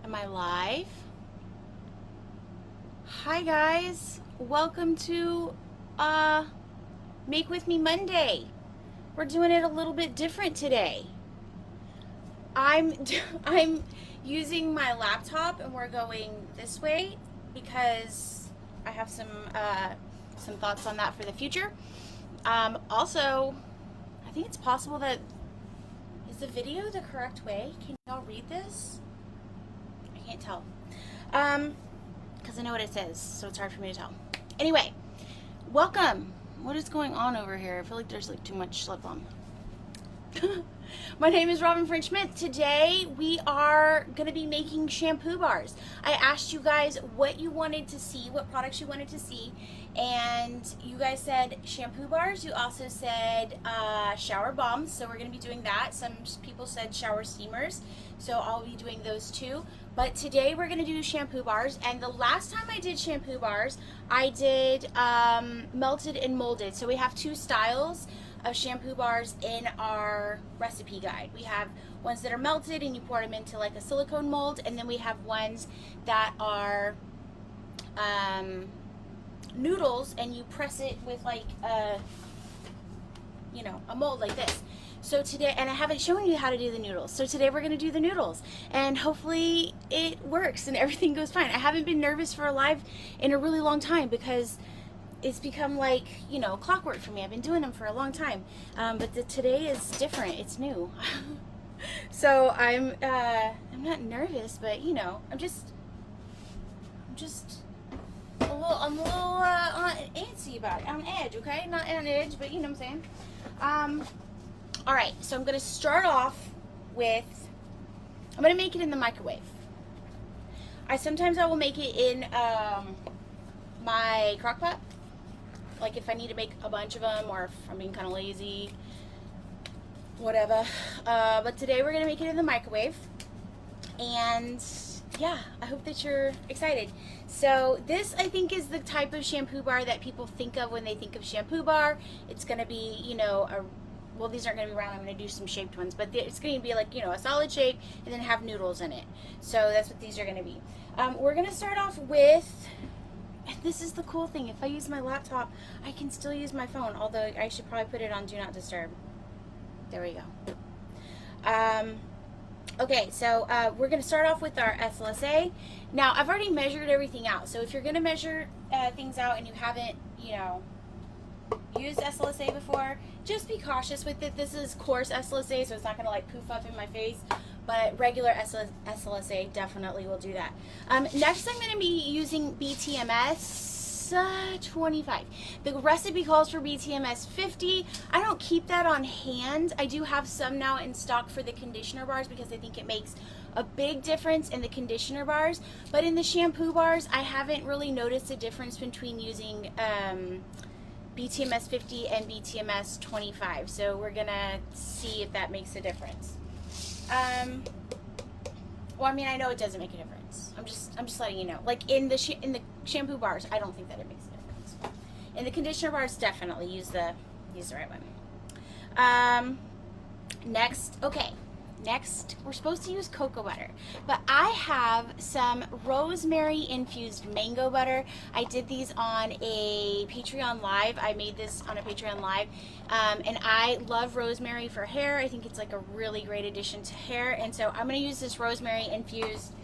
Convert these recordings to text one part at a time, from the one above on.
Am I live? Hi guys, welcome to Make With Me Monday. We're doing it a little bit different today. I'm I'm using my laptop and we're going this way because I have some thoughts on that for the future. Also, I think it's possible that is the video the correct way? Can y'all read this? I can't tell. Because I know what it says, so it's hard for me to tell. Anyway, welcome. What is going on over here? I feel like there's like too much lip balm. My name is Robyn French-Smith. Today we are going to be making shampoo bars. I asked you guys what you wanted to see, what products you wanted to see, and you guys said shampoo bars. You also said shower bombs, so we're going to be doing that. Some people said shower steamers, so I'll be doing those too. But today we're going to do shampoo bars, and the last time I did shampoo bars, I did melted and molded. So we have two styles of shampoo bars in our recipe guide. We have ones that are melted and you pour them into like a silicone mold, and then we have ones that are noodles and you press it with like a mold like this. So today, and I haven't shown you how to do the noodles, so today we're going to do the noodles, and hopefully it works and everything goes fine. I haven't been nervous for a live in a really long time because it's become like, clockwork for me. I've been doing them for a long time, but today is different. It's new. So I'm not nervous, but I'm just I'm a little antsy about it. On edge, okay? Not on edge, but you know what I'm saying. All right, so I'm gonna start off with, I'm gonna make it in the microwave. Sometimes I will make it in my crock pot, like if I need to make a bunch of them, or if I'm being kind of lazy, whatever. But today we're gonna make it in the microwave, and yeah, I hope that you're excited. So this, I think, is the type of shampoo bar that people think of when they think of shampoo bar. It's gonna be, well, these aren't going to be round. I'm going to do some shaped ones, but it's going to be like, a solid shape and then have noodles in it. So that's what these are going to be. We're going to start off with, and this is the cool thing. If I use my laptop, I can still use my phone, although I should probably put it on Do Not Disturb. There we go. Okay, so we're going to start off with our SLSA. Now, I've already measured everything out. So if you're going to measure things out and you haven't, used SLSA before, just be cautious with it. This is coarse SLSA, so it's not going to like poof up in my face, but regular SLSA definitely will do that. Next, I'm going to be using BTMS 25. The recipe calls for BTMS 50. I don't keep that on hand. I do have some now in stock for the conditioner bars because I think it makes a big difference in the conditioner bars, but in the shampoo bars, I haven't really noticed a difference between using BTMS 50 and BTMS 25, so we're gonna see if that makes a difference. Well, I mean, I know it doesn't make a difference. I'm just letting you know. Like in the shampoo bars, I don't think that it makes a difference. In the conditioner bars, definitely use the right one. Next, we're supposed to use cocoa butter, but I have some rosemary infused mango butter. I did these on a Patreon live. I made this on a Patreon live, and I love rosemary for hair. I think it's like a really great addition to hair, and so I'm going to use this rosemary infused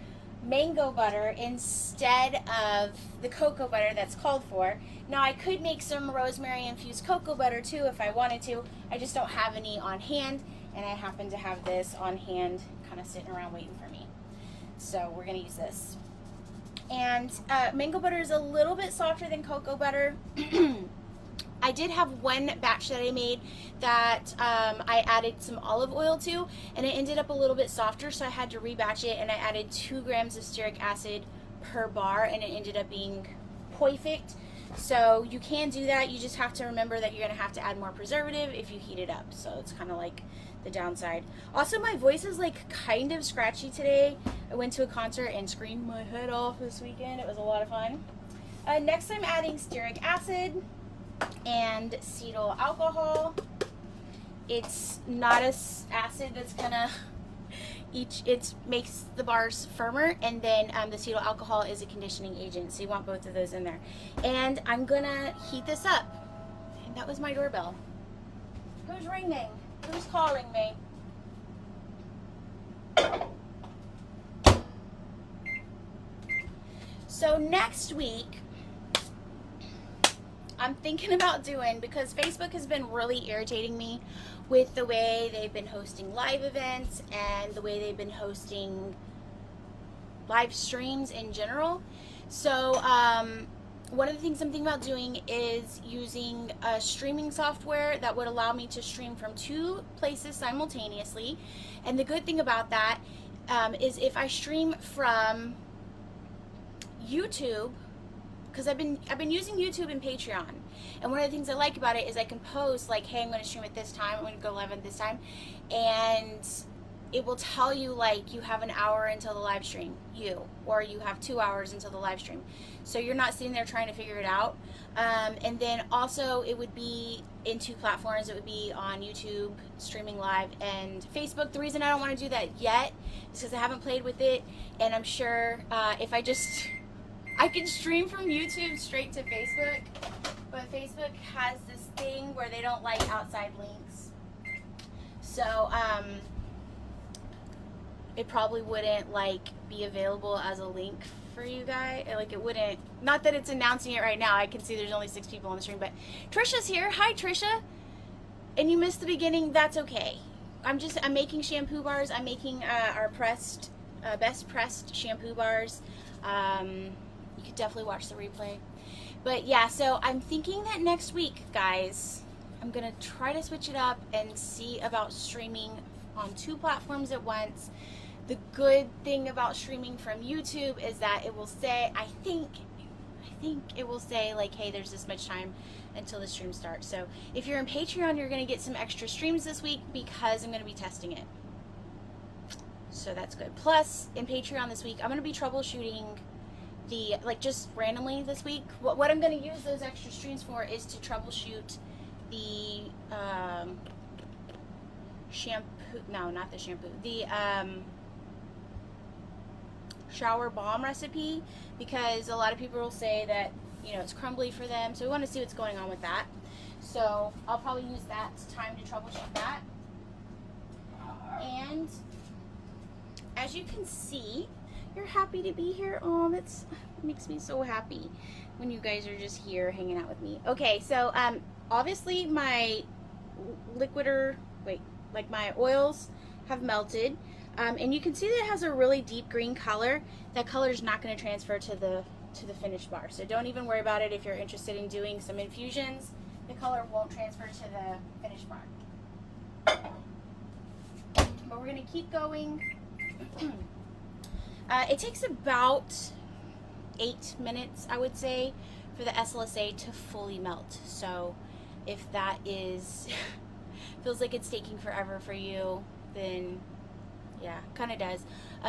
mango butter instead of the cocoa butter that's called for. Now, I could make some rosemary infused cocoa butter too if I wanted to. I just don't have any on hand, and I happen to have this on hand kind of sitting around waiting for me. So we're going to use this. And mango butter is a little bit softer than cocoa butter. I did have one batch that I made that I added some olive oil to, and it ended up a little bit softer, so I had to rebatch it, and I added 2 grams of stearic acid per bar, and it ended up being perfect. So you can do that. You just have to remember that you're going to have to add more preservative if you heat it up. So it's kind of like the downside. Also, my voice is like kind of scratchy today. I went to a concert and screamed my head off this weekend. It was a lot of fun. Next, I'm adding stearic acid and cetyl alcohol. It's not an acid that's gonna it makes the bars firmer, and then the acetyl alcohol is a conditioning agent, so you want both of those in there. And I'm gonna heat this up. And that was my doorbell. Who's ringing? Who's calling me? So next week, I'm thinking about doing, because Facebook has been really irritating me with the way they've been hosting live events and the way they've been hosting live streams in general. So one of the things I'm thinking about doing is using a streaming software that would allow me to stream from 2 places simultaneously. And the good thing about that is if I stream from YouTube, because I've been using YouTube and Patreon, and one of the things I like about it is I can post like, hey, I'm going to stream at this time, I'm going to go live at this time, and it will tell you like you have an hour until the live stream, or you have 2 hours until the live stream, so you're not sitting there trying to figure it out. And then also it would be in 2 platforms. It would be on YouTube streaming live and Facebook. The reason I don't want to do that yet is because I haven't played with it, and I'm sure if I can stream from YouTube straight to Facebook, but Facebook has this thing where they don't like outside links. So it probably wouldn't like be available as a link for you guys. Like it wouldn't, not that it's announcing it right now. I can see there's only 6 people on the stream, but Trisha's here. Hi Trisha. And you missed the beginning, that's okay. I'm making shampoo bars. I'm making our best pressed shampoo bars. You could definitely watch the replay. But yeah, so I'm thinking that next week, guys, I'm going to try to switch it up and see about streaming on 2 platforms at once. The good thing about streaming from YouTube is that it will say, I think it will say like, hey, there's this much time until the stream starts. So if you're in Patreon, you're going to get some extra streams this week because I'm going to be testing it. So that's good. Plus, in Patreon this week, I'm going to be troubleshooting just randomly this week. What I'm going to use those extra streams for is to troubleshoot the shower balm recipe, because a lot of people will say that, you know, it's crumbly for them. So we want to see what's going on with that. So I'll probably use that time to troubleshoot that. And as you can see, you're happy to be here. Oh, that makes me so happy when you guys are just here hanging out with me. Okay, so obviously my my oils have melted, and you can see that it has a really deep green color. That color is not going to transfer to the finished bar, so don't even worry about it. If you're interested in doing some infusions, the color won't transfer to the finished bar. But we're going to keep going. It takes about 8 minutes, I would say, for the SLSA to fully melt. So if that feels like it's taking forever for you, then yeah, kind of does.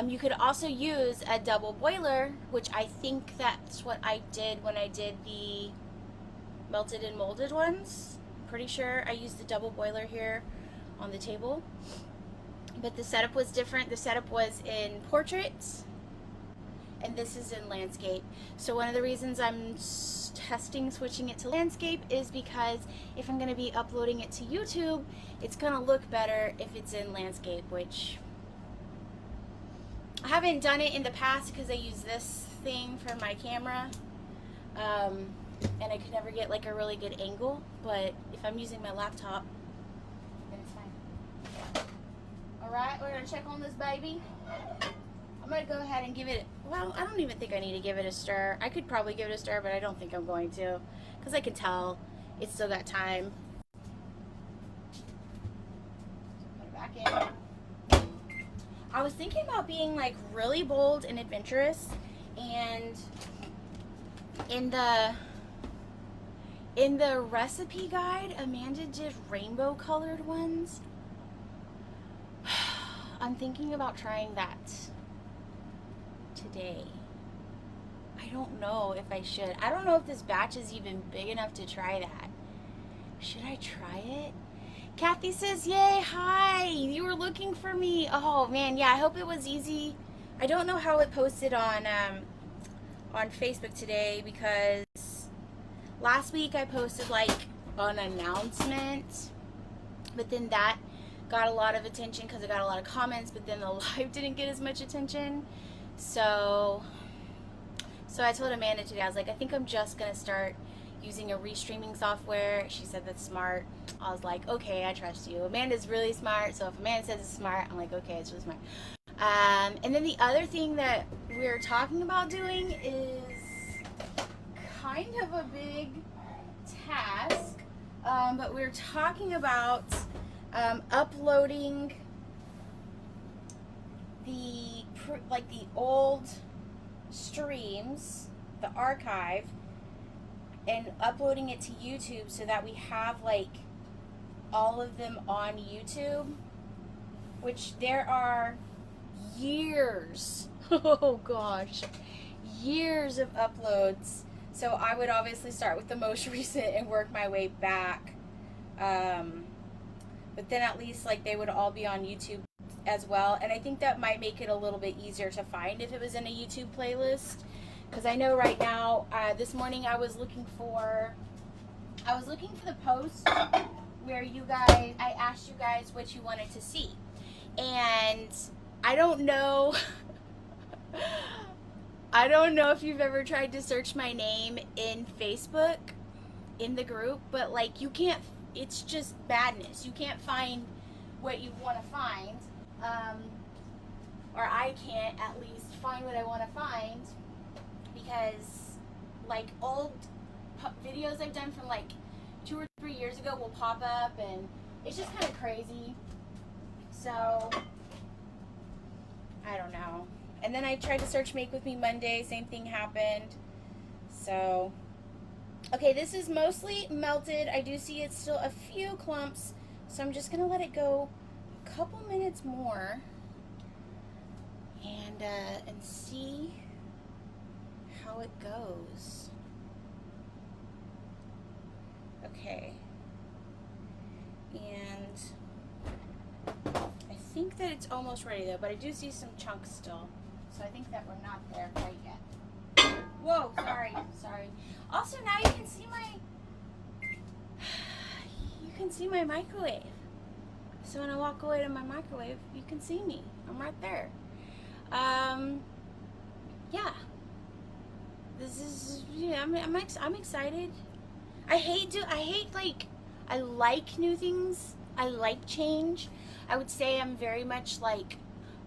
You could also use a double boiler, which I think that's what I did when I did the melted and molded ones. I'm pretty sure I used the double boiler here on the table. But the setup was different. The setup was in portraits, and this is in landscape. So one of the reasons I'm testing switching it to landscape is because if I'm going to be uploading it to YouTube, it's going to look better if it's in landscape, which I haven't done it in the past because I use this thing for my camera, and I could never get like a really good angle. But if I'm using my laptop, then it's fine. Alright, we're going to check on this baby. I'm going to go ahead and give it, well, I don't even think I need to give it a stir. I could probably give it a stir, but I don't think I'm going to, because I can tell it's still got time. Put it back in. I was thinking about being like really bold and adventurous, and in the recipe guide, Amanda did rainbow colored ones. I'm thinking about trying that today. I don't know if I should. I don't know if this batch is even big enough to try that. Should I try it? Kathy says, yay, hi, you were looking for me. Oh man, yeah, I hope it was easy. I don't know how it posted on Facebook today, because last week I posted like an announcement, but then that got a lot of attention because it got a lot of comments, but then the live didn't get as much attention. So I told Amanda today, I was like, I think I'm just gonna start using a restreaming software. She said that's smart. I was like, okay, I trust you. Amanda's really smart, so if Amanda says it's smart, I'm like, okay, it's really smart. And then the other thing that we're talking about doing is kind of a big task, but we're talking about uploading the old streams, the archive, and uploading it to YouTube so that we have like all of them on YouTube, which there are years, oh gosh, years of uploads. So I would obviously start with the most recent and work my way back, but then at least like they would all be on YouTube as well. And I think that might make it a little bit easier to find if it was in a YouTube playlist, because I know right now, this morning I was looking for the post where I asked you guys what you wanted to see, and I don't know if you've ever tried to search my name in Facebook in the group, but like you can't, it's just madness. You can't find what you want to find, or I can't at least find what I want to find, because like old videos I've done from like 2 or 3 years ago will pop up, and it's just kind of crazy. So I don't know. And then I tried to search Make With Me Monday, same thing happened. So okay, this is mostly melted. I do see it's still a few clumps, so I'm just gonna let it go a couple minutes more and see how it goes. Okay, and I think that it's almost ready though, but I do see some chunks still, so I think that we're not there quite yet. Whoa, sorry. Also, now you can see my microwave. So when I walk away to my microwave, you can see me. I'm right there. Yeah. This is, yeah, I'm excited. I like new things. I like change. I would say I'm very much like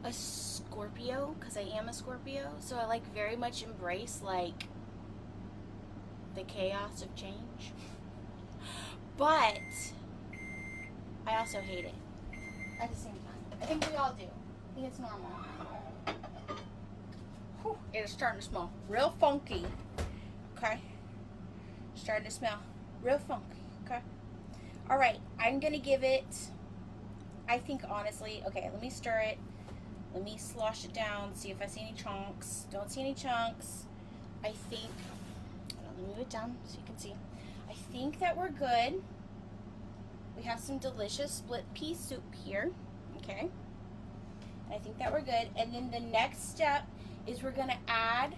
a Scorpio, because I am a Scorpio. So I like very much embrace like the chaos of change. But I also hate it at the same time. I think we all do. I think it's normal. Whew, it is starting to smell real funky. Okay. Starting to smell real funky. Okay. All right. I'm going to give it, I think honestly, okay, let me stir it. Let me slosh it down, see if I see any chunks. Don't see any chunks. I think, let me move it down so you can see. I think that we're good. We have some delicious split pea soup here. Okay. I think that we're good. And then the next step is we're going to add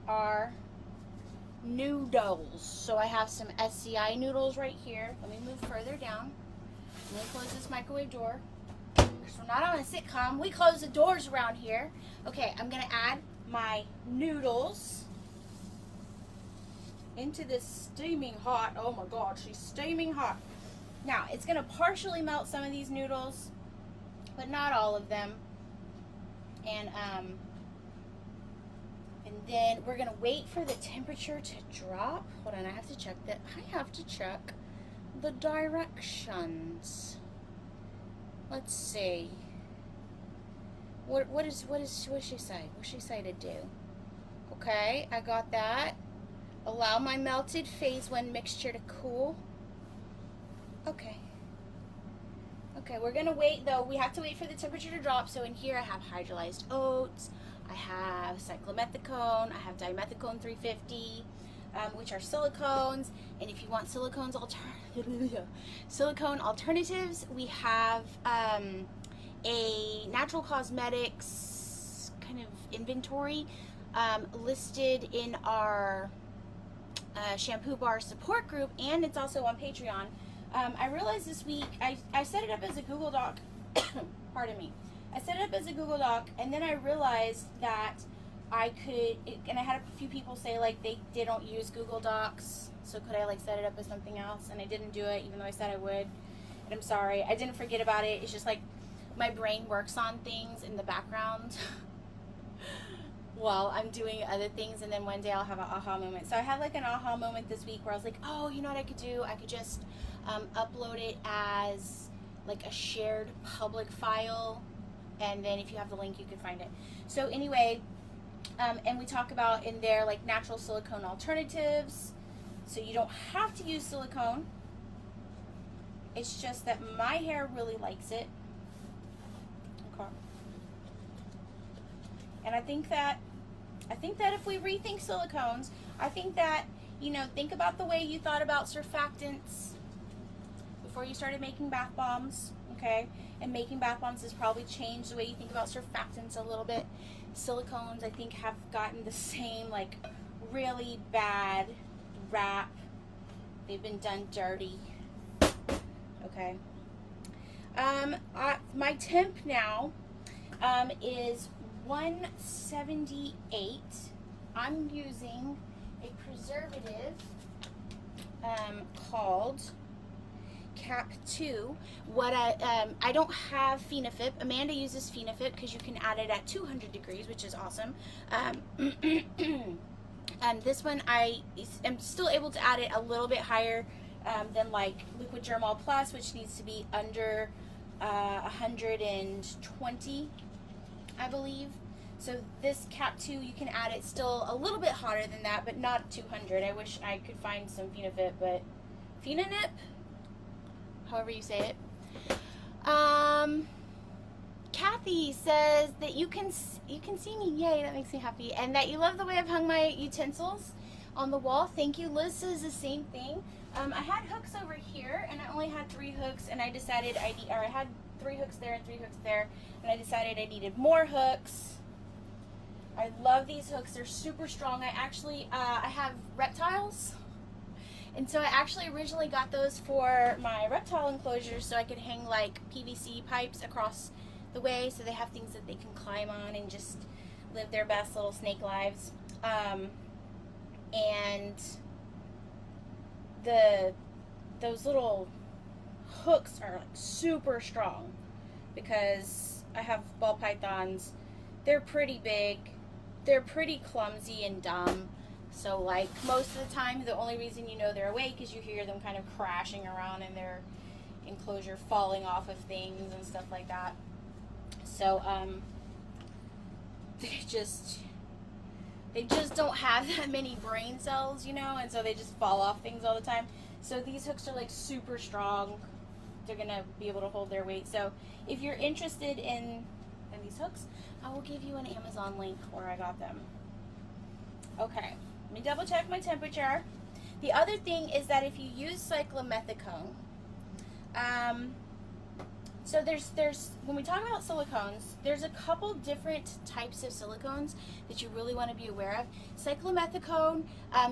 our noodles. So I have some SCI noodles right here. Let me move further down. I'm going to close this microwave door, because we're not on a sitcom. We close the doors around here. Okay, I'm going to add my noodles into this steaming hot, oh my god, she's steaming hot. Now, it's going to partially melt some of these noodles, but not all of them. And then we're going to wait for the temperature to drop. Hold on, I have to check that. I have to check the directions. Let's see. What she say? What she say to do? Okay, I got that. Allow my melted phase one mixture to cool. Okay. Okay, we're gonna wait though. We have to wait for the temperature to drop. So in here I have hydrolyzed oats, I have cyclomethicone, I have dimethicone 350, which are silicones. And if you want silicone alternatives, we have a natural cosmetics kind of inventory listed in our Shampoo Bars support group, and it's also on Patreon. I realized this week I set it up as a Google Doc. Pardon me. I set it up as a Google Doc, and then I realized that I could, and I had a few people say like they don't use Google Docs, so could I like set it up as something else? And I didn't do it, even though I said I would. And I'm sorry, I didn't forget about it. It's just like my brain works on things in the background while I'm doing other things, and then one day I'll have an aha moment. So I had like an aha moment this week where I was like, oh, you know what I could do? I could just upload it as like a shared public file, and then if you have the link you can find it. So anyway, and we talk about in there like natural silicone alternatives, so you don't have to use silicone. It's just that my hair really likes it. Okay. And I think that if we rethink silicones, I think that, you know, think about the way you thought about surfactants before you started making bath bombs, okay? And making bath bombs has probably changed the way you think about surfactants a little bit. Silicones, I think, have gotten the same, like, really bad rap. They've been done dirty, okay? My temp now is 178. I'm using a preservative called Cap 2. What I don't have Phenofip. Amanda uses Phenofip because you can add it at 200 degrees, which is awesome. This one I am still able to add it a little bit higher than like Liquid Germall Plus, which needs to be under 120, I believe. So this Cap 2, you can add it still a little bit hotter than that, but not 200. I wish I could find some Phenofip, but Phenonip, however you say it. Kathy says that you can see me. Yay, that makes me happy. And that you love the way I've hung my utensils on the wall. Thank you. Liz says the same thing. I had hooks over here, and I only had 3 hooks, and I decided I had 3 hooks there and 3 hooks there, and I decided I needed more hooks. I love these hooks. They're super strong. I actually, I have reptiles, and so I actually originally got those for my reptile enclosure so I could hang like PVC pipes across the way so they have things that they can climb on and just live their best little snake lives. And those little hooks are like super strong because I have ball pythons. They're pretty big. They're pretty clumsy and dumb. So like most of the time, the only reason you know they're awake is you hear them kind of crashing around in their enclosure, falling off of things and stuff like that. So they just don't have that many brain cells, you know, and so they just fall off things all the time. So these hooks are like super strong. They're gonna be able to hold their weight. So if you're interested in these hooks, I will give you an Amazon link where I got them. Okay, let me double check my temperature. The other thing is that if you use cyclomethicone, so there's when we talk about silicones, there's a couple different types of silicones that you really want to be aware of. Cyclomethicone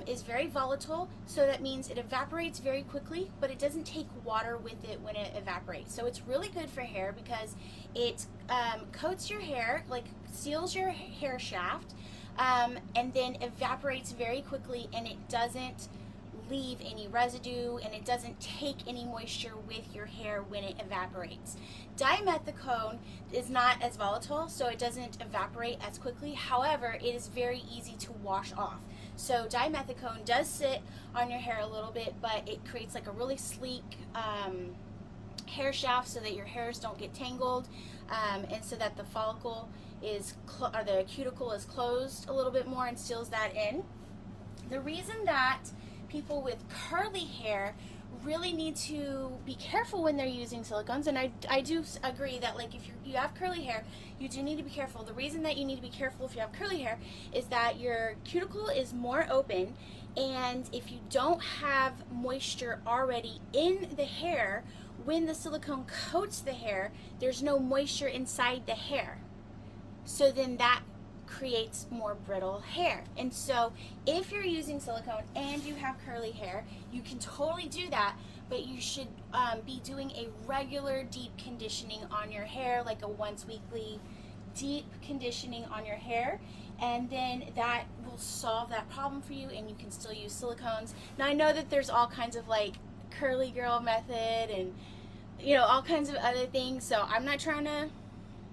is very volatile, so that means it evaporates very quickly, but it doesn't take water with it when it evaporates. So it's really good for hair because it coats your hair, like seals your hair shaft, and then evaporates very quickly, and it doesn't leave any residue, and it doesn't take any moisture with your hair when it evaporates. Dimethicone is not as volatile, so it doesn't evaporate as quickly. However, it is very easy to wash off. So dimethicone does sit on your hair a little bit, but it creates like a really sleek hair shaft so that your hairs don't get tangled, and so that the follicle is, or the cuticle is closed a little bit more and seals that in. The reason that people with curly hair really need to be careful when they're using silicones. And I do agree that, like, if you have curly hair, you do need to be careful. The reason that you need to be careful if you have curly hair is that your cuticle is more open, and if you don't have moisture already in the hair, when the silicone coats the hair, there's no moisture inside the hair. So then that creates more brittle hair. And so if you're using silicone and you have curly hair, you can totally do that, but you should be doing a regular deep conditioning on your hair, like a once weekly deep conditioning on your hair, and then that will solve that problem for you, and you can still use silicones. Now, I know that there's all kinds of, like, curly girl method and, you know, all kinds of other things, so I'm not trying to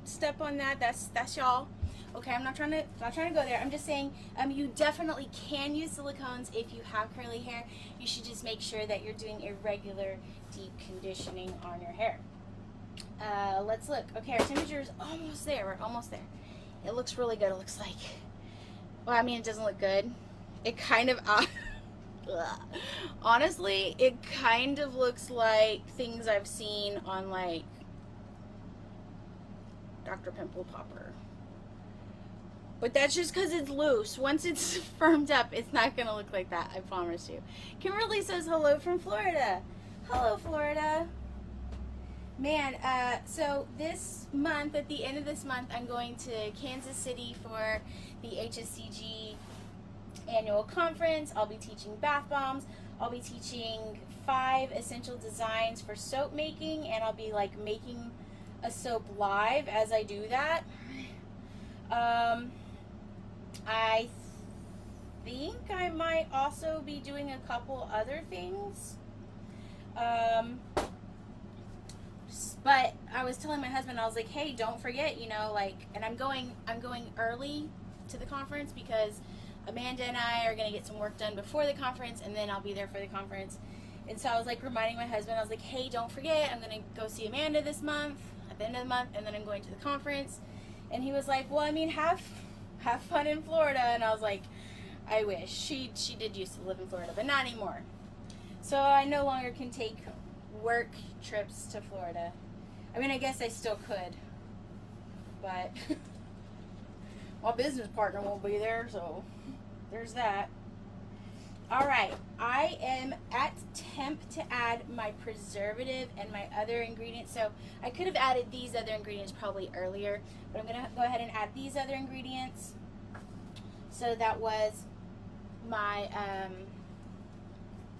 step on that. That's y'all. Okay, I'm not trying to go there. I'm just saying you definitely can use silicones if you have curly hair. You should just make sure that you're doing a regular deep conditioning on your hair. Let's look. Okay, our temperature is almost there. We're almost there. It looks really good. It looks like, well, I mean, it doesn't look good. It kind of, honestly, it kind of looks like things I've seen on, like, Dr. Pimple Popper. But that's just because it's loose. Once it's firmed up, it's not going to look like that, I promise you. Kimberly says hello from Florida. Hello, Florida. Man, so this month, at the end of this month, I'm going to Kansas City for the HSCG annual conference. I'll be teaching bath bombs. I'll be teaching 5 essential designs for soap making, and I'll be, like, making a soap live as I do that. I think I might also be doing a couple other things. But I was telling my husband, I was like, hey, don't forget, you know, like, and I'm going early to the conference because Amanda and I are going to get some work done before the conference, and then I'll be there for the conference. And so I was, like, reminding my husband, I was like, hey, don't forget, I'm going to go see Amanda this month, at the end of the month, and then I'm going to the conference. And he was like, well, I mean, have fun in Florida. And I was like, I wish. She did used to live in Florida, but not anymore. So I no longer can take work trips to Florida. I mean, I guess I still could, but my business partner won't be there, so there's that. All right, I am at temp to add my preservative and my other ingredients. So I could have added these other ingredients probably earlier, but I'm gonna go ahead and add these other ingredients. So that was my,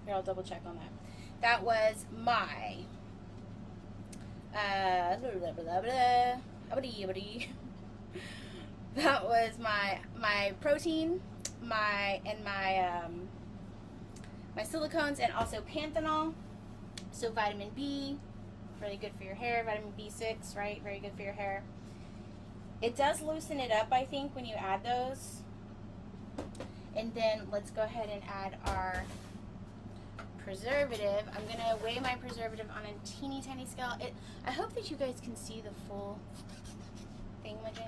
here, I'll double check on that. That was my, that was my protein, my silicones, and also panthenol. So vitamin B, really good for your hair. Vitamin B6, right? Very good for your hair. It does loosen it up, I think, when you add those. And then let's go ahead and add our preservative. I'm gonna weigh my preservative on a teeny tiny scale. I hope that you guys can see the full thingamajig.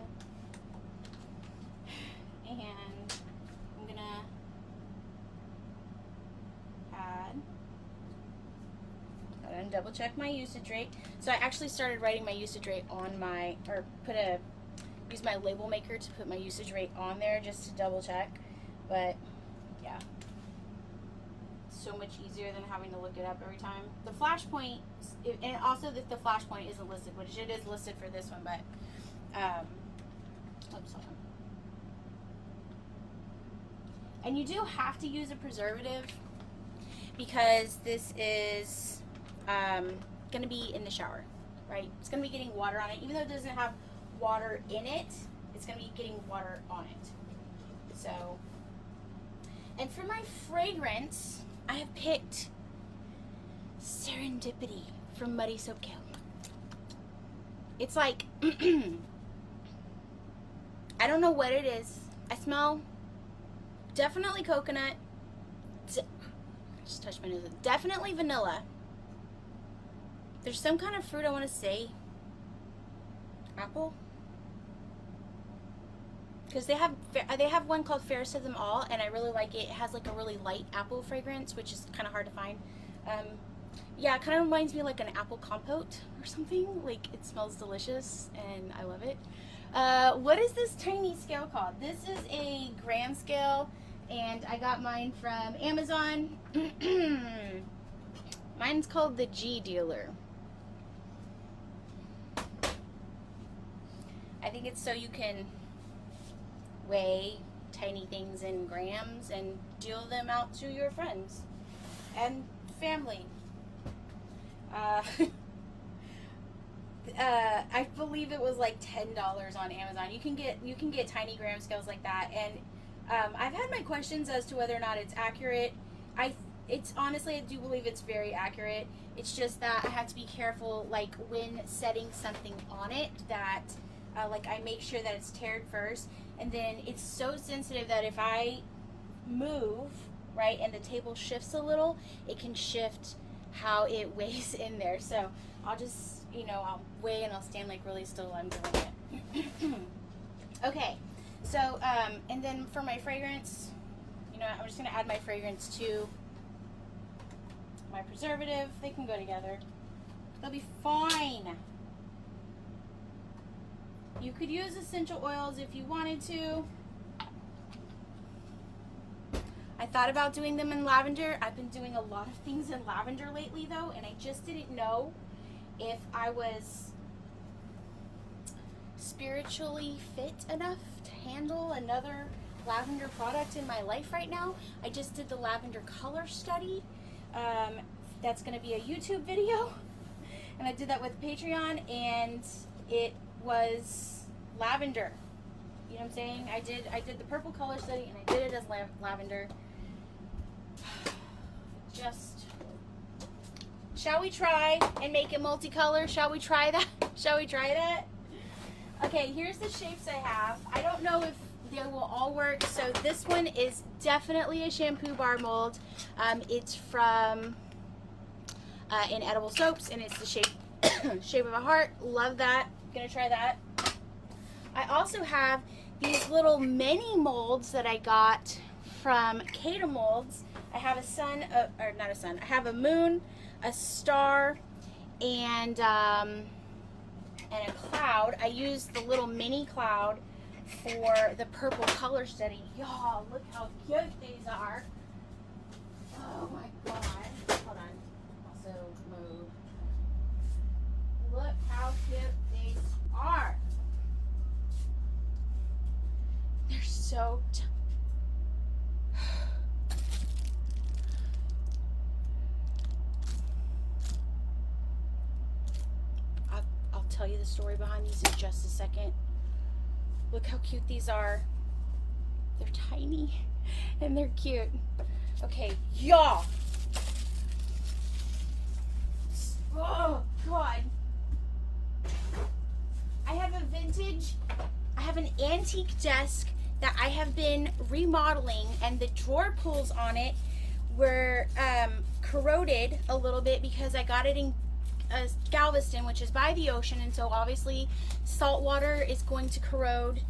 And I'm gonna add, and double check my usage rate. So I actually started writing my usage rate on my, or use my label maker to put my usage rate on there just to double check. But yeah, so much easier than having to look it up every time. The flash point, and also that the flash point isn't listed, which it is listed for this one, but oops, hold on. And you do have to use a preservative because this is going to be in the shower, right? It's going to be getting water on it. Even though it doesn't have water in it, it's going to be getting water on it. So, and for my fragrance, I have picked Serendipity from Muddy Soap Co. It's like, I don't know what it is. I smell definitely coconut. Just touched my nose. Definitely vanilla. There's some kind of fruit I want to say. Apple? Because they have one called Fairest of Them All, and I really like it. It has like a really light apple fragrance, which is kind of hard to find. Yeah, it kind of reminds me of like an apple compote or something. Like, it smells delicious and I love it. What is this tiny scale called? This is a gram scale and I got mine from Amazon. Mine's called the G Dealer. I think it's so you can weigh tiny things in grams and deal them out to your friends and family. I believe it was like $10 on Amazon. You can get tiny gram scales like that, and I've had my questions as to whether or not it's accurate. It's honestly, I do believe it's very accurate. It's just that I have to be careful, like when setting something on it, that like I make sure that it's tared first, and then it's so sensitive that if I move, right, and the table shifts a little, it can shift how it weighs in there. So I'll just, I'll weigh and I'll stand like really still while I'm doing it. Okay, so and then for my fragrance, I'm just gonna add my fragrance to my preservative. They can go together. They'll be fine. You could use essential oils if you wanted to. I thought about doing them in lavender. I've been doing a lot of things in lavender lately though, and I just didn't know if I was spiritually fit enough to handle another lavender product in my life right now. I just did the lavender color study. That's going to be a YouTube video, and I did that with Patreon, and it was lavender. You know what I'm saying? I did the purple color study, and I did it as lavender. Just, shall we try and make it multicolor? Shall we try that? Shall we try that? Okay, here's the shapes I have. I don't know if they will all work. So this one is definitely a shampoo bar mold. It's from Inedible Soaps, and it's the shape of a heart. Love that. Gonna try that. I also have these little mini molds that I got from Kata Molds. I have a sun, or not a sun. I have a moon, a star, and a cloud. I used the little mini cloud for the purple color study. Y'all, look how cute these are. Oh my god. Hold on. Also move. Look how cute these are. They're so I'll tell you the story behind these in just a second. Look how cute these are. They're tiny and they're cute. Okay, y'all. Oh god. I have an antique desk that I have been remodeling, and the drawer pulls on it were corroded a little bit because I got it in Galveston, which is by the ocean, and so obviously salt water is going to corrode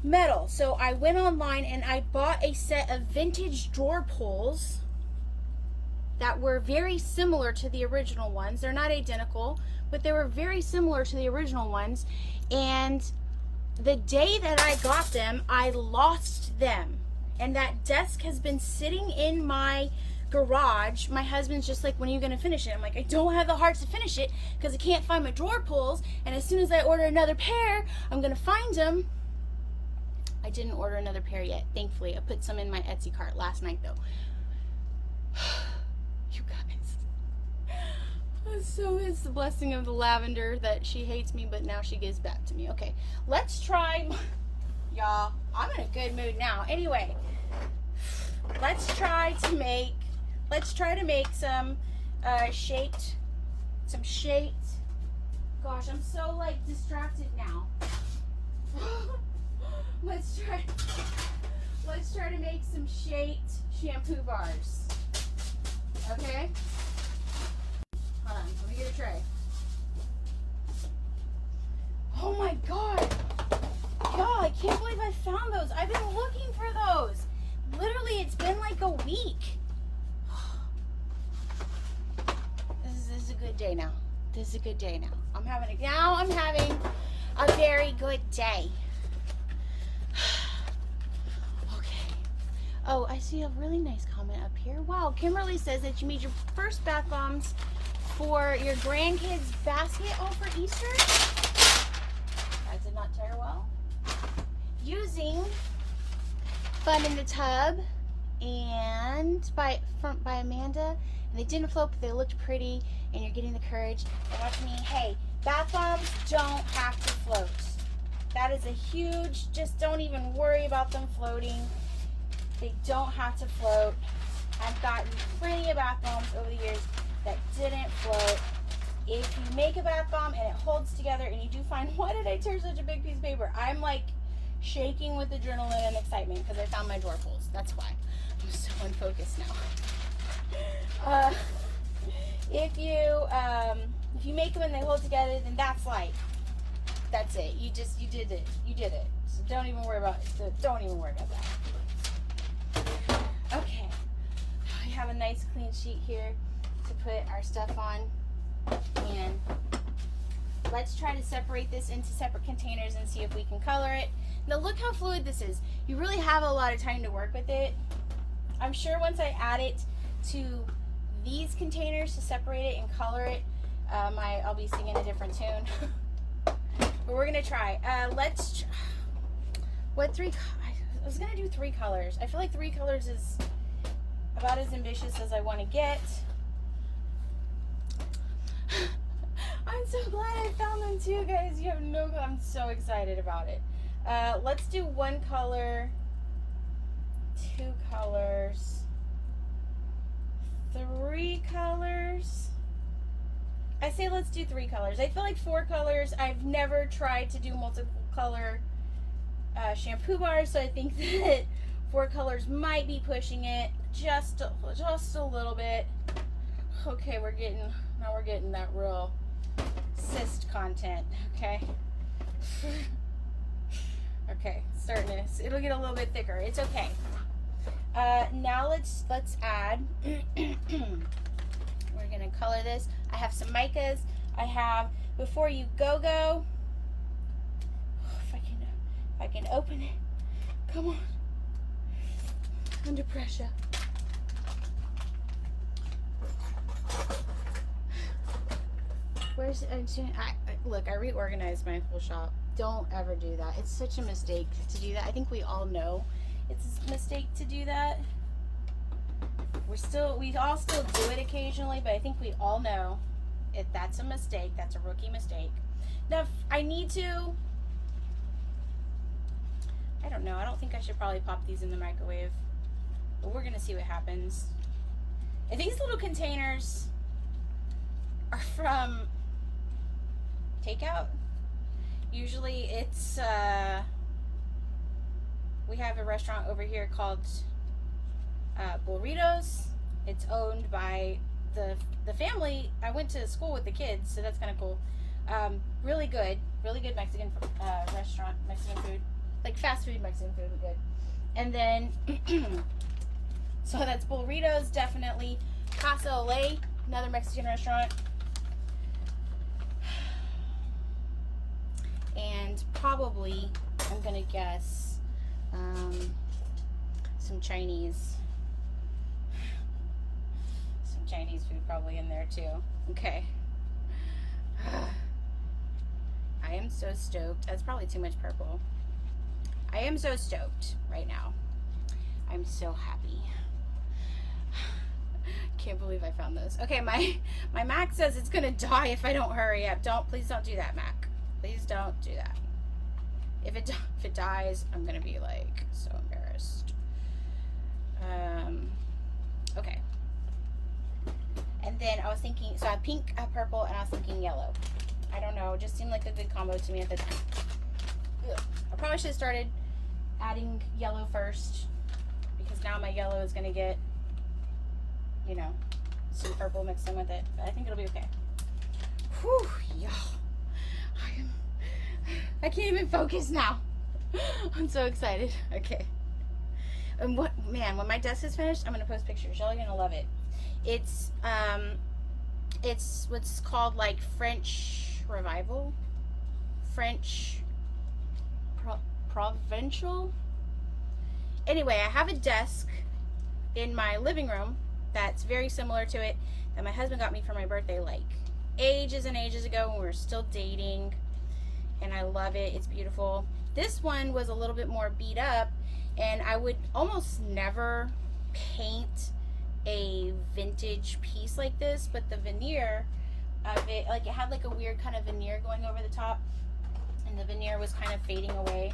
metal. So I went online and I bought a set of vintage drawer pulls that were very similar to the original ones. They're not identical, but they were very similar to the original ones. And the day that I got them, I lost them. And that desk has been sitting in my garage. My husband's just like, when are you gonna finish it? I'm like, I don't have the heart to finish it because I can't find my drawer pulls, and as soon as I order another pair, I'm gonna find them. I didn't order another pair yet, thankfully. I put some in my Etsy cart last night though. You guys, so it's the blessing of the lavender that she hates me, but now she gives back to me. Okay, let's try. Y'all, I'm in a good mood now. Anyway, let's try to make some shaped. Gosh, I'm so like distracted now. Let's try to make some shaped shampoo bars. Okay? Hold on, let me get a tray. Oh my god. Y'all, I can't believe I found those. I've been looking for those. Literally, it's been like a week. good day now. This is a good day now. I'm having a very good day. Okay. Oh, I see a really nice comment up here. Wow, Kimberly says that you made your first bath bombs for your grandkids' basket for Easter. That did not tear well. Using Fun in the Tub and by Amanda, and they didn't float, but they looked pretty, and you're getting the courage. And watch me. Hey, bath bombs don't have to float. That is a huge, just don't even worry about them floating. They don't have to float. I've gotten plenty of bath bombs over the years that didn't float. If you make a bath bomb and it holds together and you do find, why did I tear such a big piece of paper? I'm like shaking with adrenaline and excitement because I found my drawer pulls. That's why. I'm so unfocused now. If you make them and they hold together, then that's light. That's it. You did it. You did it. So don't even worry about it. Don't even worry about that. Okay. We have a nice clean sheet here to put our stuff on. And let's try to separate this into separate containers and see if we can color it. Now look how fluid this is. You really have a lot of time to work with it. I'm sure once I add it to these containers to separate it and color it, I'll be singing a different tune. But we're gonna try. I was gonna do 3 colors. I feel like 3 colors is about as ambitious as I want to get. I'm so glad I found them too, guys. You have no clue. I'm so excited about it. Let's do 1 color, 2 colors, 3 colors. I say let's do 3 colors. I feel like 4 colors. I've never tried to do multiple color shampoo bars, so I think that 4 colors might be pushing it just a little bit. Okay, we're getting that real cyst content. Okay. Okay, it'll get a little bit thicker. It's okay. Now let's add. We're gonna color this. I have some micas. I have Before You Go Go. If I can open it. Come on. Under pressure. Where's look, I reorganized my whole shop. Don't ever do that. It's such a mistake to do that. I think we all know it's a mistake to do that. We all still do it occasionally, but I think we all know if that's a mistake. That's a rookie mistake. Now, if I need to, I don't know. I don't think I should probably pop these in the microwave, but we're gonna see what happens. And these little containers are from takeout. Usually it's we have a restaurant over here called Burritos. It's owned by the family. I went to school with the kids, so that's kind of cool. Really good Mexican restaurant, Mexican food, like fast food Mexican food, good. And then so that's Burritos, definitely. Casa Olay, another Mexican restaurant. And probably, I'm gonna guess, some Chinese food probably in there too. Okay. I am so stoked. That's probably too much purple. I am so stoked right now. I'm so happy. Can't believe I found this. Okay, my Mac says it's gonna die if I don't hurry up. Please don't do that, Mac. Please don't do that. If it dies, I'm gonna be like so embarrassed. Okay. And then I was thinking, so I have pink, I have purple, and I was thinking yellow. I don't know, it just seemed like a good combo to me at the time. Ugh. I probably should have started adding yellow first, because now my yellow is gonna get, you know, some purple mixed in with it. But I think it'll be okay. Whew, y'all. I can't even focus now. I'm so excited. Okay. And when my desk is finished, I'm gonna post pictures. Y'all are gonna love it. It's It's what's called like French Revival, French Provincial. Anyway, I have a desk in my living room that's very similar to it that my husband got me for my birthday like ages and ages ago when we were still dating, and I love it. It's beautiful. This one was a little bit more beat up, and I would almost never paint a vintage piece like this, but the veneer of it, like it had like a weird kind of veneer going over the top, and the veneer was kind of fading away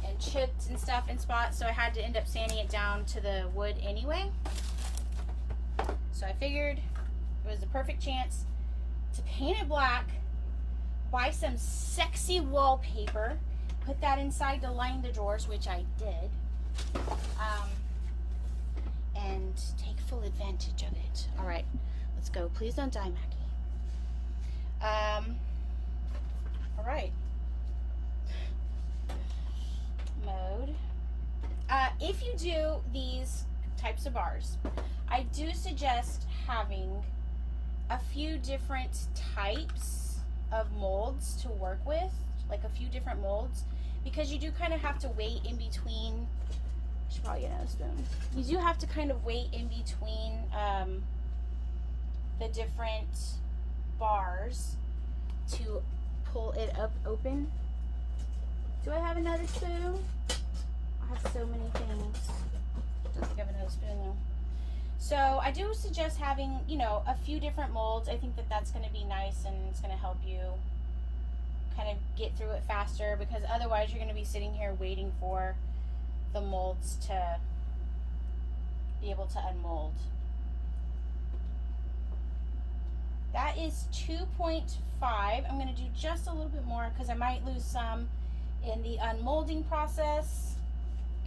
and chipped and stuff in spots, so I had to end up sanding it down to the wood anyway. So I figured it was the perfect chance to paint it black, buy some sexy wallpaper, put that inside to line the drawers, which I did, and take full advantage of it. All right, let's go. Please don't die, Maggie. All right. Mode. If you do these types of bars, I do suggest having a few different types of molds to work with, like a few different molds, because you do kind of have to wait in between. I should probably get another spoon. You do have to kind of wait in between the different bars to pull it up open. Do I have another spoon? I have so many things. I don't think I have another spoon though. So I do suggest having, you know, a few different molds. I think that that's going to be nice, and it's going to help you kind of get through it faster, because otherwise you're going to be sitting here waiting for the molds to be able to unmold. That is 2.5. I'm going to do just a little bit more because I might lose some in the unmolding process.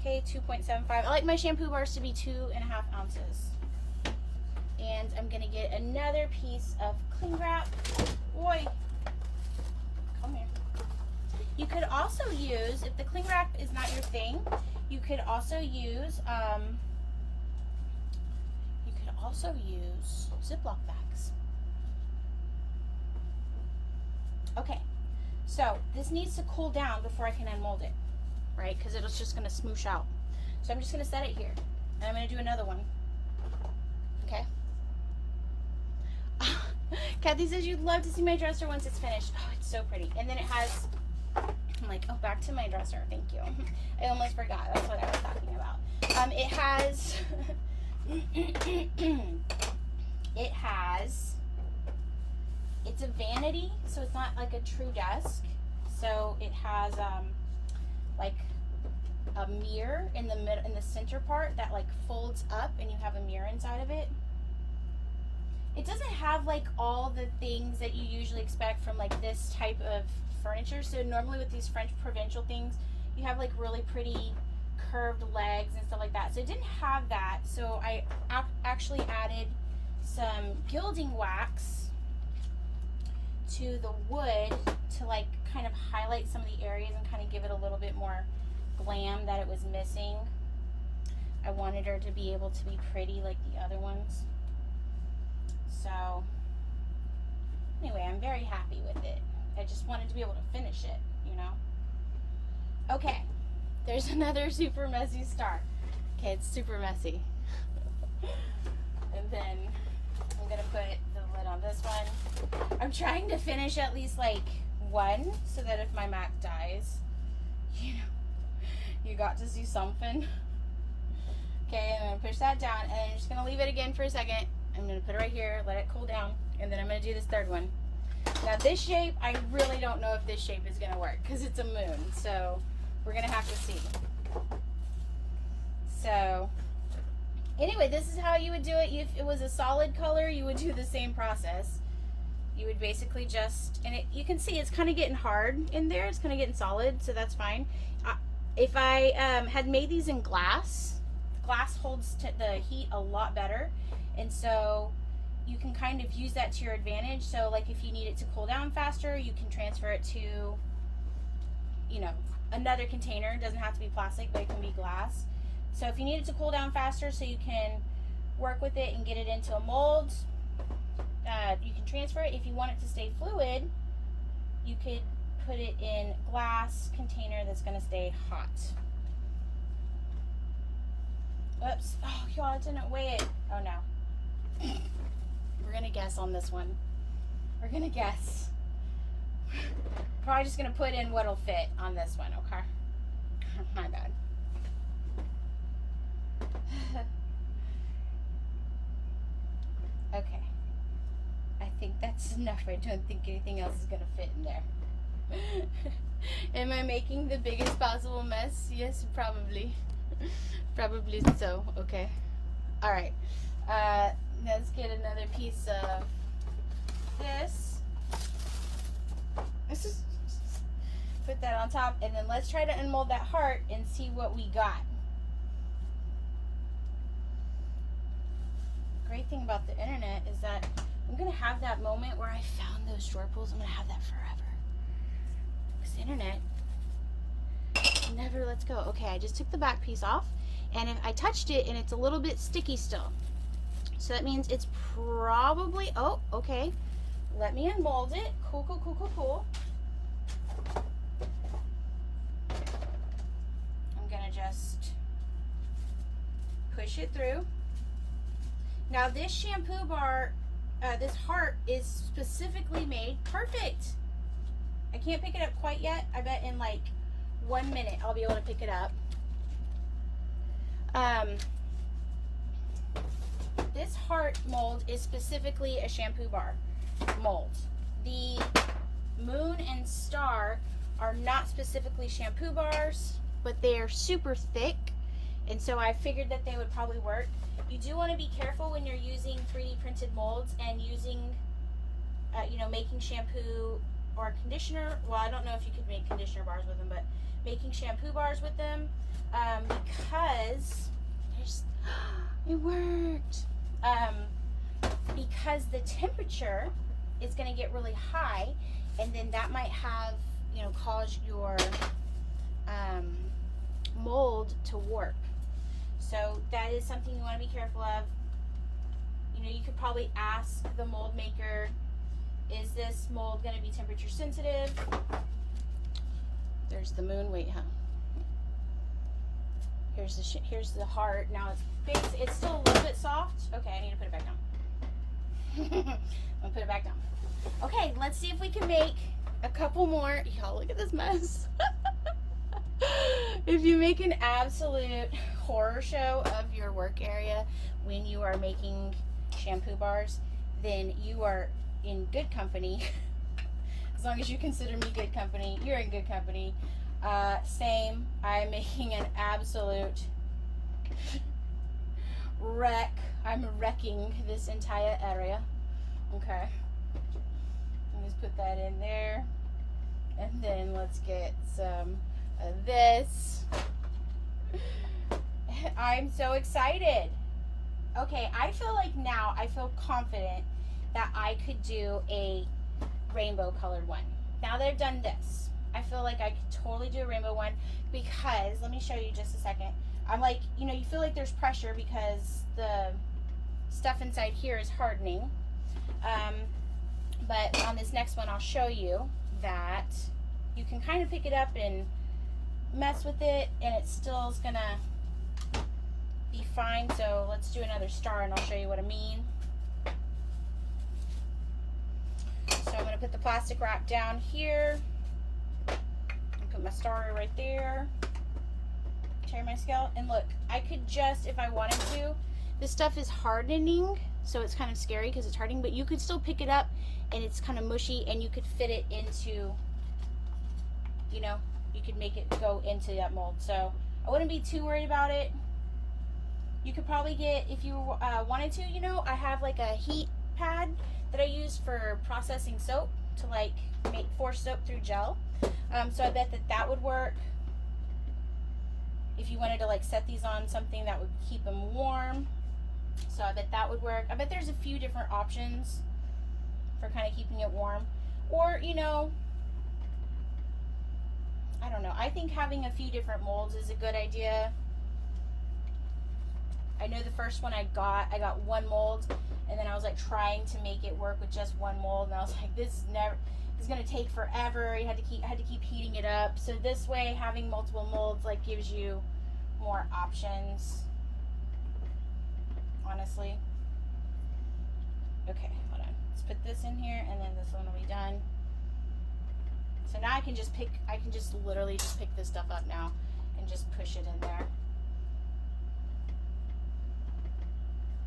Okay, 2.75. I like my shampoo bars to be 2.5 ounces. And I'm going to get another piece of cling wrap. Boy, come here. You could also use, if the cling wrap is not your thing, you could also use Ziploc bags. Okay, so this needs to cool down before I can unmold it, right? Because it's just going to smoosh out. So I'm just going to set it here, and I'm going to do another one. Okay. Kathy says you'd love to see my dresser once it's finished. Oh, it's so pretty. And then it has, I'm like, oh, back to my dresser. Thank you. I almost forgot. That's what I was talking about. It has, it's a vanity, so it's not like a true desk. So it has like a mirror in the mid, in the center part that like folds up, and you have a mirror inside of it. It doesn't have like all the things that you usually expect from like this type of furniture. So normally with these French provincial things, you have like really pretty curved legs and stuff like that. So it didn't have that. So I actually added some gilding wax to the wood to like kind of highlight some of the areas and kind of give it a little bit more glam that it was missing. I wanted her to be able to be pretty like the other ones. So anyway, I'm very happy with it. I just wanted to be able to finish it, you know. Okay, there's another super messy star. Okay, it's super messy. And then I'm gonna put the lid on this one. I'm trying to finish at least like one, so that if my Mac dies, you know, you got to see something. Okay, I'm gonna push that down, and I'm just gonna leave it again for a second. I'm going to put it right here, let it cool down, and then I'm going to do this third one. Now this shape, I really don't know if this shape is going to work because it's a moon, so we're going to have to see. So anyway, this is how you would do it. If it was a solid color, you would do the same process. You would basically just, and you can see it's kind of getting hard in there. It's kind of getting solid, so that's fine. If I had made these in glass, glass holds the heat a lot better. And so you can kind of use that to your advantage. So like if you need it to cool down faster, you can transfer it to, you know, another container. It doesn't have to be plastic, but it can be glass. So if you need it to cool down faster so you can work with it and get it into a mold, you can transfer it. If you want it to stay fluid, you could put it in glass container that's going to stay hot. Oops. Oh, y'all, I didn't weigh it. Oh, no. We're going to guess on this one. We're going to guess. Probably just going to put in what'll fit on this one, okay? My bad. Okay. I think that's enough. I don't think anything else is going to fit in there. Am I making the biggest possible mess? Yes, probably. Probably so. Okay. All right. Let's get another piece of this. Put that on top, and then let's try to unmold that heart and see what we got. Great thing about the internet is that I'm gonna have that moment where I found those drawer pulls. I'm gonna have that forever. Because the internet never lets go. Okay, I just took the back piece off, and if I touched it and it's a little bit sticky still. So that means it's probably, oh, okay. Let me unmold it. Cool, cool, cool, cool, cool. I'm gonna just push it through. Now this shampoo bar, this heart is specifically made perfect. I can't pick it up quite yet. I bet in like 1 minute I'll be able to pick it up. This heart mold is specifically a shampoo bar mold. The moon and star are not specifically shampoo bars, but they are super thick, and so I figured that they would probably work. You do want to be careful when you're using 3D printed molds and using, you know, making shampoo or conditioner. Well, I don't know if you could make conditioner bars with them, but making shampoo bars with them, because it worked. Because the temperature is going to get really high, and then that might have, you know, cause your mold to warp. So that is something you want to be careful of. You know, you could probably ask the mold maker, is this mold going to be temperature sensitive? There's the moon. Wait, huh? Here's the heart. Now it's still a little bit soft. Okay, I need to put it back down. I'm gonna put it back down. Okay, let's see if we can make a couple more. Y'all, look at this mess. If you make an absolute horror show of your work area when you are making shampoo bars, then you are in good company. As long as you consider me good company, you're in good company. Same. I'm making an absolute wreck. I'm wrecking this entire area. Okay. Let's put that in there. And then let's get some of this. I'm so excited. Okay, I feel like now I feel confident that I could do a rainbow colored one. Now that I've done this, I feel like I could totally do a rainbow one, because, let me show you just a second. I'm like, you know, you feel like there's pressure because the stuff inside here is hardening. But on this next one, I'll show you that you can kind of pick it up and mess with it, and it still is gonna be fine. So let's do another star, and I'll show you what I mean. So I'm gonna put the plastic wrap down here. Put my star right there. Tear my scale, and look, I could just, if I wanted to, this stuff is hardening, so it's kind of scary because it's hardening, but you could still pick it up and it's kind of mushy, and you could fit it into, you know, you could make it go into that mold. So I wouldn't be too worried about it. You could probably get, if you wanted to, you know, I have like a heat pad that I use for processing soap to like force soap through gel. So I bet that would work. If you wanted to like set these on something that would keep them warm. So I bet that would work. I bet there's a few different options for kind of keeping it warm. Or, you know, I don't know. I think having a few different molds is a good idea. I know the first one I got one mold, and then I was like trying to make it work with just one mold, and I was like, this is gonna take forever. I had to keep heating it up. So this way, having multiple molds like gives you more options, honestly. Okay, hold on. Let's put this in here, and then this one will be done. So now I can just literally just pick this stuff up now and just push it in there.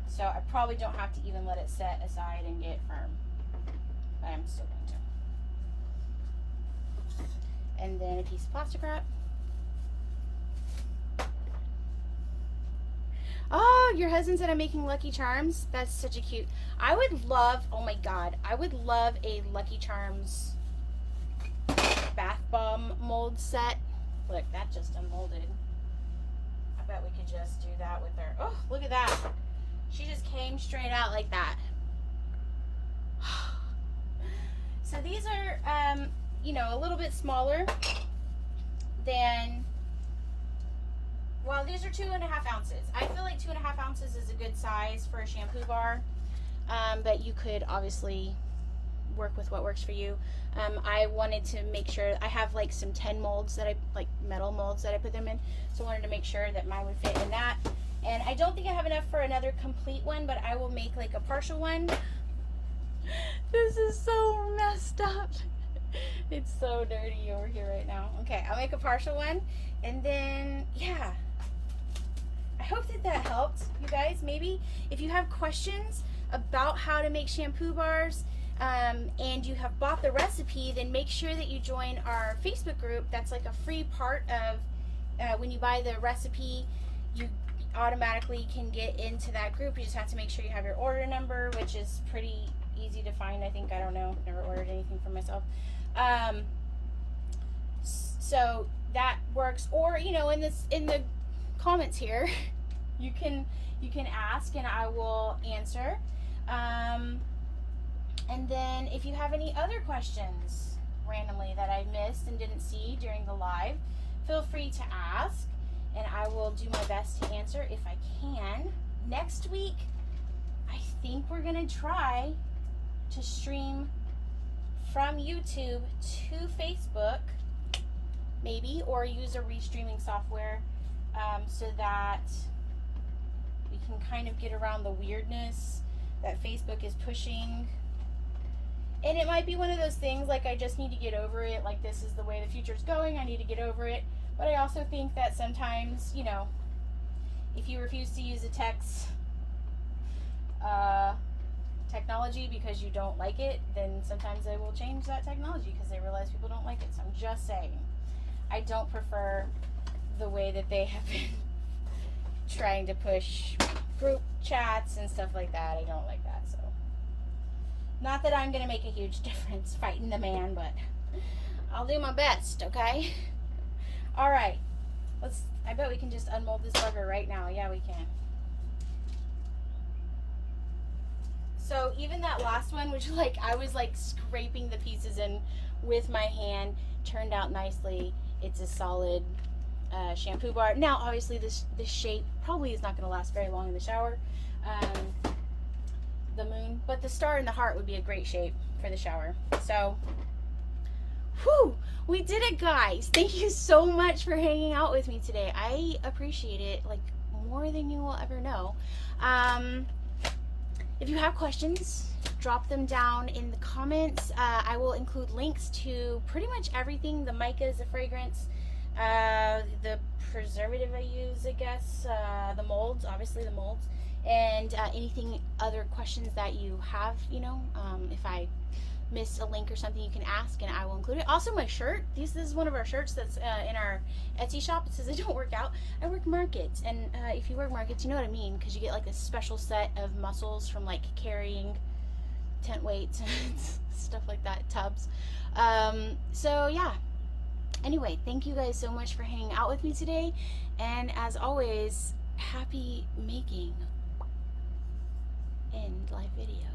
So I probably don't have to even let it set aside and get firm, but I'm still going to. And then a piece of plastic wrap. Oh, your husband said I'm making Lucky Charms. That's such a cute. I would love, oh my God, I would love a Lucky Charms bath bomb mold set. Look, that just unmolded. I bet we could just do that with her. Oh, look at that. She just came straight out like that. So these are, you know, a little bit smaller than, well, these are 2.5 ounces. I feel like 2.5 ounces is a good size for a shampoo bar, but you could obviously work with what works for you. I wanted to make sure, I have like some 10 molds that like metal molds that I put them in, so I wanted to make sure that mine would fit in that. And I don't think I have enough for another complete one, but I will make like a partial one. This is so messed up. It's so dirty over here right now. Okay, I'll make a partial one, and then yeah, I hope that helped you guys. Maybe if you have questions about how to make shampoo bars, and you have bought the recipe, then make sure that you join our Facebook group. That's like a free part of when you buy the recipe, you automatically can get into that group. You just have to make sure you have your order number, which is pretty easy to find. I think, I don't know, never ordered anything for myself. So that works. Or, you know, in the comments here, you can ask and I will answer. And then if you have any other questions randomly that I missed and didn't see during the live, feel free to ask, and I will do my best to answer if I can. Next week, I think we're gonna try to stream from YouTube to Facebook, maybe, or use a restreaming software, so that we can kind of get around the weirdness that Facebook is pushing. And it might be one of those things like I just need to get over it, like this is the way the future's going, I need to get over it. But I also think that sometimes, you know, if you refuse to use a technology because you don't like it, then sometimes they will change that technology because they realize people don't like it. So I'm just saying, I don't prefer the way that they have been trying to push group chats and stuff like that. I don't like that. So, not that I'm going to make a huge difference fighting the man, but I'll do my best, okay? All right. I bet we can just unmold this bugger right now. Yeah, we can. So even that last one, which like I was like scraping the pieces in with my hand, turned out nicely. It's a solid shampoo bar. Now, obviously, this shape probably is not going to last very long in the shower. The moon, but the star and the heart would be a great shape for the shower. So, whew, we did it, guys. Thank you so much for hanging out with me today. I appreciate it like more than you will ever know. If you have questions, drop them down in the comments. I will include links to pretty much everything. The mica is a fragrance, the preservative I use, I guess, the molds, obviously the molds, and anything other questions that you have, you know, if I miss a link or something, you can ask and I will include it. Also, my shirt, this is one of our shirts that's in our Etsy shop. It says I don't work out, I work markets. And if you work markets, you know what I mean, because you get like a special set of muscles from like carrying tent weights and stuff like that, tubs. So yeah, anyway, thank you guys so much for hanging out with me today, and as always, happy making. End live video.